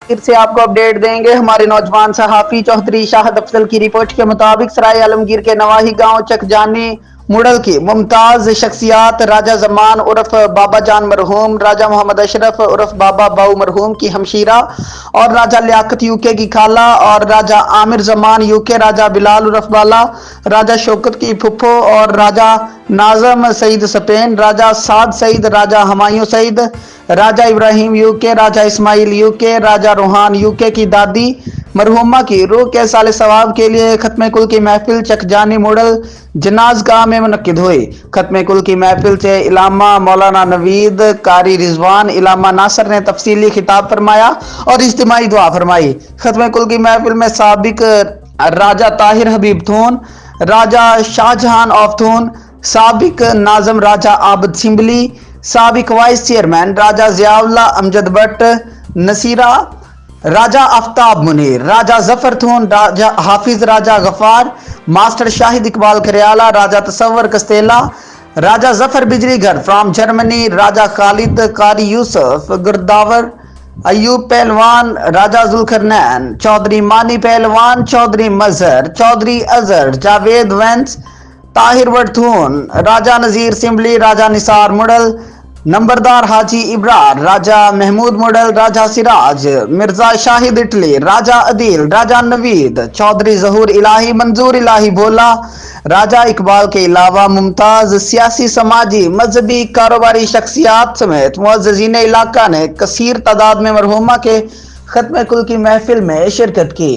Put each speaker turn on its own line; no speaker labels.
پھر سے آپ کو اپڈیٹ دیں گے۔ ہمارے نوجوان صحافی چوہدری شاہد افضل کی رپورٹ کے مطابق سرائے عالمگیر کے نواحی گاؤں چک جانی مڈل کی ممتاز شخصیات راجہ زمان عرف بابا جان مرحوم، راجہ محمد اشرف عرف بابا باؤ مرحوم کی ہمشیرہ اور راجہ لیاقت یو کے کی خالہ، اور راجہ عامر زمان یو کے، راجہ بلال عرف بالا، راجہ شوکت کی پھپھو اور راجہ ناظم سعید سپین، راجہ سعد سعید، راجہ ہمایوں سعید، راجہ ابراہیم یو کے، راجہ اسماعیل یو کے، راجہ روحان یو کے کی دادی مرحومہ کی روح کے سال ثواب کے لیے ختم کل کی محفل چک جانی مڈل جناز گاہ میں منعقد ہوئی۔ ختم کل کی محفل سے علامہ مولانا نوید، قاری رضوان، علامہ ناصر نے تفصیلی خطاب فرمایا اور اجتماعی دعا فرمائی۔ ختم کل کی محفل میں سابق راجہ طاہر حبیب تھون، راجہ شاہجہان آف تھون، سابق ناظم راجہ عابد سمبلی، سابق vice chairman Raja Ziaullah Amjad Butt Nasira, Raja Aftab Munir, Raja Zafar Thoon, Raja Hafiz Raja غفار، ماسٹر شاہد اقبال کریالہ، راجہ تصور کستیلا، راجہ ظفر بجلی گھر فرام جرمنی، راجہ خالد قاری یوسف گرداور، ایوب پہلوان، راجہ ذوالقرنین، چودھری مانی پہلوان، چودھری مظہر، چودھری اظہر، جاوید وینس، طاہر وڈتھون، راجہ نذیر سمبلی، راجہ نثار مڈل، نمبردار حاجی ابرار، راجہ محمود مڈل، راجہ سراج، مرزا شاہد اٹلی، راجہ عدیل، راجہ نوید، چودھری ظہور الہی، منظور الہی بھولا، راجہ اقبال کے علاوہ ممتاز سیاسی، سماجی، مذہبی، کاروباری شخصیات سمیت معززین علاقہ نے کثیر تعداد میں مرحومہ کے ختم کل کی محفل میں شرکت کی۔